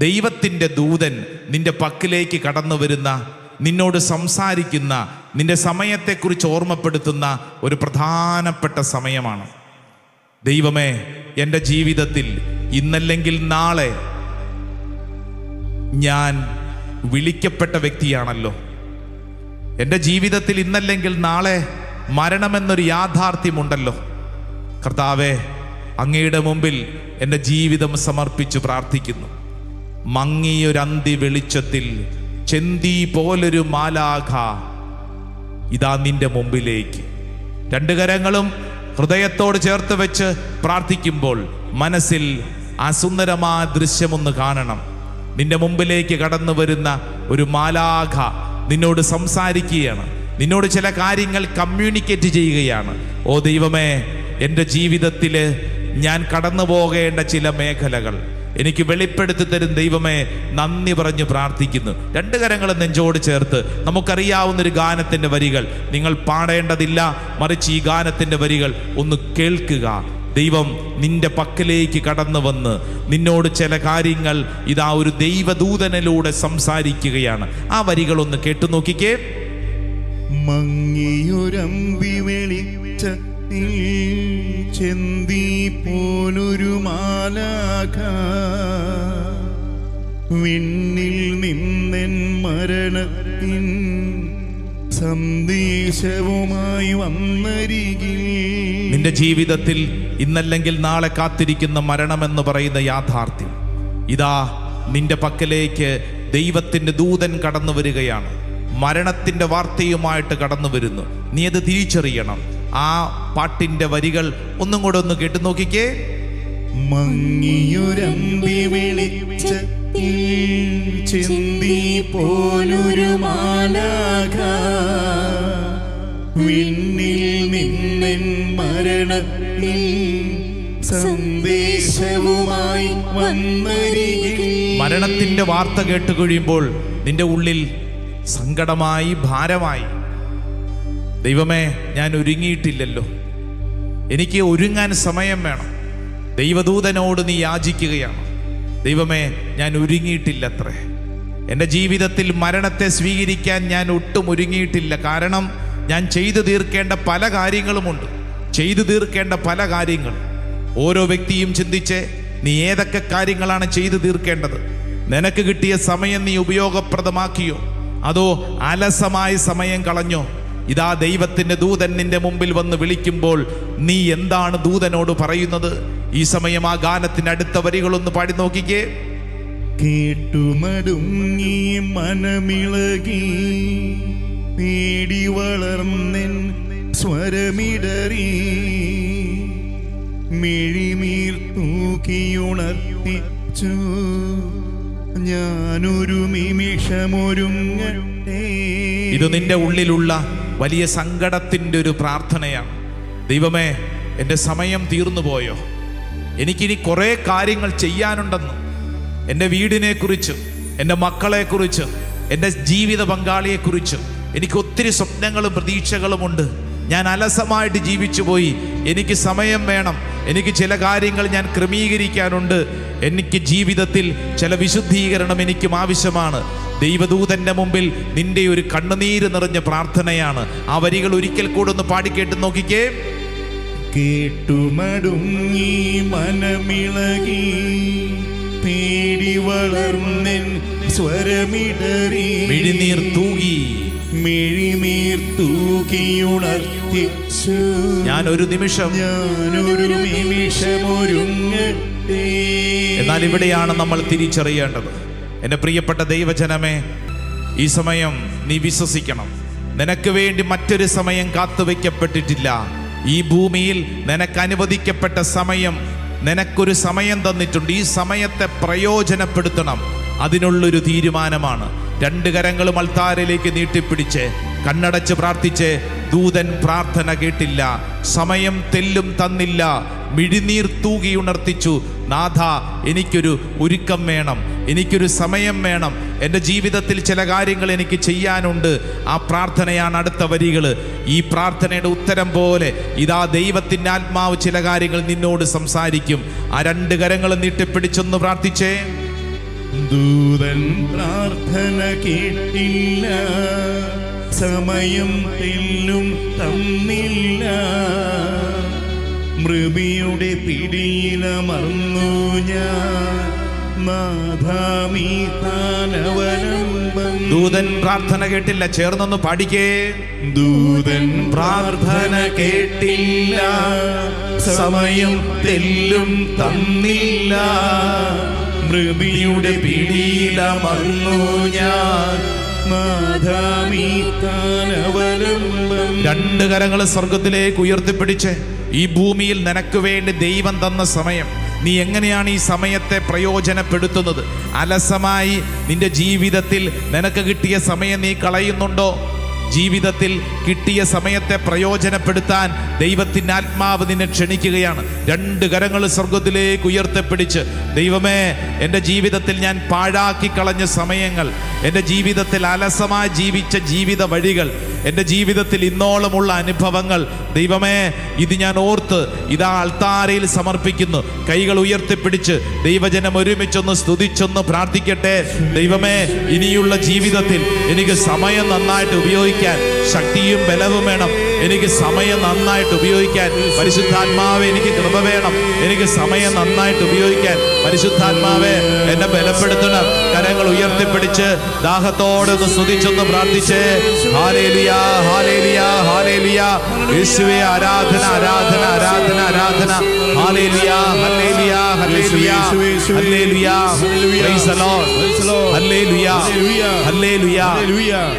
ദൈവത്തിൻ്റെ ദൂതൻ നിന്റെ പക്കലേക്ക് കടന്നു വരുന്ന, നിന്നോട് സംസാരിക്കുന്ന, നിന്റെ സമയത്തെക്കുറിച്ച് ഓർമ്മപ്പെടുത്തുന്ന ഒരു പ്രധാനപ്പെട്ട സമയമാണ്. ദൈവമേ, എൻ്റെ ജീവിതത്തിൽ ഇന്നല്ലെങ്കിൽ നാളെ ഞാൻ വിളിക്കപ്പെട്ട വ്യക്തിയാണല്ലോ. എൻ്റെ ജീവിതത്തിൽ ഇന്നല്ലെങ്കിൽ നാളെ മരണമെന്നൊരു യാഥാർത്ഥ്യമുണ്ടല്ലോ. കർത്താവേ, അങ്ങയുടെ മുമ്പിൽ എൻ്റെ ജീവിതം സമർപ്പിച്ച് പ്രാർത്ഥിക്കുന്നു. മങ്ങിയൊരന്തി വെളിച്ചത്തിൽ ചെന്തി പോലൊരു മാലാഖ ഇതാ നിന്റെ മുമ്പിലേക്ക്. രണ്ട് കരങ്ങളും ഹൃദയത്തോട് ചേർത്ത് വെച്ച് പ്രാർത്ഥിക്കുമ്പോൾ മനസ്സിൽ ആ സുന്ദരമായ ദൃശ്യമൊന്ന് കാണണം. നിന്റെ മുമ്പിലേക്ക് കടന്നു വരുന്ന ഒരു മാലാഖ നിന്നോട് സംസാരിക്കുകയാണ്, നിന്നോട് ചില കാര്യങ്ങൾ കമ്മ്യൂണിക്കേറ്റ് ചെയ്യുകയാണ്. ഓ ദൈവമേ, എൻ്റെ ജീവിതത്തിൽ ഞാൻ കടന്നു പോകേണ്ട ചില മേഖലകൾ എനിക്ക് വെളിപ്പെടുത്തി തരും ദൈവമേ, നന്ദി പറഞ്ഞു പ്രാർത്ഥിക്കുന്നു. രണ്ട് കരങ്ങളും നെഞ്ചോട് ചേർത്ത് നമുക്കറിയാവുന്നൊരു ഗാനത്തിൻ്റെ വരികൾ നിങ്ങൾ പാടേണ്ടതില്ല, മറിച്ച് ഈ ഗാനത്തിൻ്റെ വരികൾ ഒന്ന് കേൾക്കുക. ദൈവം നിന്റെ പക്കലേക്ക് കടന്നു വന്ന് നിന്നോട് ചില കാര്യങ്ങൾ ഇതാ ഒരു ദൈവദൂതനിലൂടെ സംസാരിക്കുകയാണ്. ആ വരികളൊന്ന് കേട്ടു നോക്കിക്കേ. മങ്ങിയൊരമ്പി വെളിച്ചത്തിൽ ചെന്തി പോലൊരു മാലാഖ വിണ്ണിൽ നിന്നെൻ മരണത്തിൻ സന്ദേശവുമായി വന്നരികിൽ. നിന്റെ ജീവിതത്തിൽ ഇന്നല്ലെങ്കിൽ നാളെ കാത്തിരിക്കുന്ന മരണമെന്ന് പറയുന്ന യാഥാർത്ഥ്യം ഇതാ നിന്റെ പക്കലേക്ക് ദൈവത്തിൻ്റെ ദൂതൻ കടന്നു വരികയാണ്. മരണത്തിൻ്റെ വാർത്തയുമായിട്ട് കടന്നു വരുന്നു. നീ അത് തിരിച്ചറിയണം. ആ പാട്ടിൻ്റെ വരികൾ ഒന്നും കൂടെ ഒന്ന് കേട്ടു നോക്കിക്കേ. മങ്ങിയൊരമ്പി വെളിച്ചത്തിൽ ചെന്തി പോലൊരു മാലാഖ വിണ്ണിൽ നിന്നെൻ മരണത്തിൽ സന്ദേശവുമായി വന്നരികിൽ. മരണത്തിൻ്റെ വാർത്ത കേട്ട് കഴിയുമ്പോൾ നിന്റെ ഉള്ളിൽ സങ്കടമായി, ഭാരമായി. ദൈവമേ, ഞാൻ ഒരുങ്ങിയിട്ടില്ലല്ലോ, എനിക്ക് ഒരുങ്ങാൻ സമയം വേണം. ദൈവദൂതനോട് നീ യാചിക്കുകയാണ്, ദൈവമേ ഞാൻ ഒരുങ്ങിയിട്ടില്ലത്രേ. എൻ്റെ ജീവിതത്തിൽ മരണത്തെ സ്വീകരിക്കാൻ ഞാൻ ഒട്ടും ഒരുങ്ങിയിട്ടില്ല. കാരണം ഞാൻ ചെയ്തു തീർക്കേണ്ട പല കാര്യങ്ങളുമുണ്ട്, ചെയ്തു തീർക്കേണ്ട പല കാര്യങ്ങൾ. ഓരോ വ്യക്തിയും ചിന്തിച്ച് നീ ഏതൊക്കെ കാര്യങ്ങളാണ് ചെയ്തു തീർക്കേണ്ടത്? നിനക്ക് കിട്ടിയ സമയം നീ ഉപയോഗപ്രദമാക്കിയോ, അതോ അലസമായ സമയം കളഞ്ഞോ? ഇതാ ദൈവത്തിൻ്റെ ദൂതൻ നിന്റെ മുമ്പിൽ വന്ന് വിളിക്കുമ്പോൾ നീ എന്താണ് ദൂതനോട് പറയുന്നത്? ഈ സമയം ആ ഗാനത്തിന് അടുത്ത വരികളൊന്ന് പാടി നോക്കിക്കേ. കേട്ടുമടുങ്ങി മനമിളകി പേടി വളർന്നെൻ സ്വരമിടറി മിഴിമീർ തൂക്കിയുണർത്തിച്ചു ഞാനൊരു നിമിഷമൊരുങ്ങട്ടെ. ഇത് നിന്റെ ഉള്ളിലുള്ള വലിയ സങ്കടത്തിൻ്റെ ഒരു പ്രാർത്ഥനയാണ്. ദൈവമേ, എൻ്റെ സമയം തീർന്നു പോയോ? എനിക്കിനി കുറേ കാര്യങ്ങൾ ചെയ്യാനുണ്ടെന്ന്. എൻ്റെ വീടിനെക്കുറിച്ച്, എൻ്റെ മക്കളെക്കുറിച്ച്, എൻ്റെ ജീവിത പങ്കാളിയെക്കുറിച്ച് എനിക്ക് ഒത്തിരി സ്വപ്നങ്ങളും പ്രതീക്ഷകളുമുണ്ട്. ഞാൻ അലസമായിട്ട് ജീവിച്ചു പോയി. എനിക്ക് സമയം വേണം. എനിക്ക് ചില കാര്യങ്ങൾ ഞാൻ ക്രമീകരിക്കാനുണ്ട്. എനിക്ക് ജീവിതത്തിൽ ചില വിശുദ്ധീകരണം എനിക്കും ആവശ്യമാണ്. ദൈവദൂതൻ്റെ മുമ്പിൽ നിന്റെ ഒരു കണ്ണുനീര് നിറഞ്ഞ പ്രാർത്ഥനയാണ്. ആ വരികൾ ഒരിക്കൽ കൂടെ ഒന്ന് പാടിക്കേട്ട് നോക്കിക്കേ. കേട്ടുമടുങ്ങി മനമിളകി പേടി വളർന്നെൻ സ്വരമിടറി മിഴിനീർ തൂകി മിഴിനീർ തൂകിയുണർത്തിച്ചു ഞാനൊരു നിമിഷമൊരുങ്ങട്ടെ. എന്നാൽ ഇവിടെയാണ് നമ്മൾ തിരിച്ചറിയേണ്ടത്. എൻ്റെ പ്രിയപ്പെട്ട ദൈവജനമേ, ഈ സമയം നീ വിശ്വസിക്കണം. നിനക്ക് വേണ്ടി മറ്റൊരു സമയം കാത്തുവെക്കപ്പെട്ടിട്ടില്ല. ഈ ഭൂമിയിൽ നിനക്ക് അനുവദിക്കപ്പെട്ട സമയം, നിനക്കൊരു സമയം തന്നിട്ടുണ്ട്. ഈ സമയത്തെ പ്രയോജനപ്പെടുത്തണം. അതിനുള്ളൊരു തീരുമാനമാണ്. രണ്ട് കരങ്ങളും അൾത്താരയിലേക്ക് നീട്ടിപ്പിടിച്ച് കണ്ണടച്ച് പ്രാർത്ഥിച്ച്. ദൂതൻ പ്രാർത്ഥന കേട്ടില്ല, സമയം തെല്ലും തന്നില്ല, മിഴിനീർ തൂകി ഉണർത്തിച്ചു. നാഥ, എനിക്കൊരു ഒരുക്കം വേണം, എനിക്കൊരു സമയം വേണം. എൻ്റെ ജീവിതത്തിൽ ചില കാര്യങ്ങൾ എനിക്ക് ചെയ്യാനുണ്ട്. ആ പ്രാർത്ഥനയാണ് അടുത്ത വരികൾ. ഈ പ്രാർത്ഥനയുടെ ഉത്തരം പോലെ ഇതാ ദൈവത്തിൻ്റെ ആത്മാവ് ചില കാര്യങ്ങൾ നിന്നോട് സംസാരിക്കും. ആ രണ്ട് കരങ്ങളും നീട്ടിപ്പിടിച്ചൊന്ന് പ്രാർത്ഥിച്ചേ. ദൂതൻ പ്രാർത്ഥന കേട്ടില്ല, സമയം തെല്ലും തന്നില്ല. മൃതിയുടെ പിടിയിലമർന്നു ഞാൻ, നാഥാമീ താനവലംബം. ദൂതൻ പ്രാർത്ഥന കേട്ടില്ല. ചേർന്നൊന്ന് പാടിക്കേ. ദൂതൻ പ്രാർത്ഥന കേട്ടില്ല, സമയം തെല്ലും തന്നില്ല. മൃതിയുടെ പിടിയിലമർന്നു ഞാൻ, നാഥാമീ താനവലംബം. രണ്ട് കരങ്ങൾ സ്വർഗത്തിലേക്ക് ഉയർത്തിപ്പിടിച്ച് ഈ ഭൂമിയിൽ നിനക്ക് വേണ്ടി ദൈവം തന്ന സമയം നീ എങ്ങനെയാണ് ഈ സമയത്തെ പ്രയോജനപ്പെടുത്തുന്നത്? അലസമായി നിന്റെ ജീവിതത്തിൽ നിനക്ക് കിട്ടിയ സമയം നീ കളയുന്നുണ്ടോ? ജീവിതത്തിൽ കിട്ടിയ സമയത്തെ പ്രയോജനപ്പെടുത്താൻ ദൈവത്തിൻ്റെ ആത്മാവ് നിന്നെ ക്ഷണിക്കുകയാണ്. രണ്ട് കരങ്ങൾ സ്വർഗത്തിലേക്ക് ഉയർത്തിപ്പിടിച്ച്, ദൈവമേ, എൻ്റെ ജീവിതത്തിൽ ഞാൻ പാഴാക്കി കളഞ്ഞ സമയങ്ങൾ, എൻ്റെ ജീവിതത്തിൽ അലസമായി ജീവിച്ച ജീവിത വഴികൾ, എൻ്റെ ജീവിതത്തിൽ ഇന്നോളമുള്ള അനുഭവങ്ങൾ, ദൈവമേ, ഇത് ഞാൻ ഓർത്ത് ഇതാ അൾത്താരയിൽ സമർപ്പിക്കുന്നു. കൈകൾ ഉയർത്തിപ്പിടിച്ച് ദൈവജനം ഒരുമിച്ചൊന്ന് സ്തുതിച്ചൊന്ന് പ്രാർത്ഥിക്കട്ടെ. ദൈവമേ, ഇനിയുള്ള ജീവിതത്തിൽ എനിക്ക് സമയം നന്നായിട്ട് ഉപയോഗിക്കാൻ ശക്തിയും ബലവും വേണം. എനിക്ക് സമയം നന്നായിട്ട് ഉപയോഗിക്കാൻ പരിശുദ്ധാത്മാവെ എനിക്ക് കൃപ വേണം. എനിക്ക് സമയം നന്നായിട്ട് ഉപയോഗിക്കാൻ പരിശുദ്ധാത്മാവെ എന്നെ ബലപ്പെടുത്തണം. കരങ്ങൾ ഉയർത്തിപ്പിടിച്ച് ദാഹത്തോടെ ഒന്ന് സ്തുതിച്ചൊന്ന് പ്രാർത്ഥിച്ച്, ഹല്ലേലൂയ, ഹല്ലേലൂയ, ഹല്ലേലൂയ. യേശുവേ, ആരാധന, ആരാധന, ആരാധന, ആരാധന. Hallelujah, hallelujah, hallelujah, hallelujah. Praise the Lord. Hallelujah, hallelujah.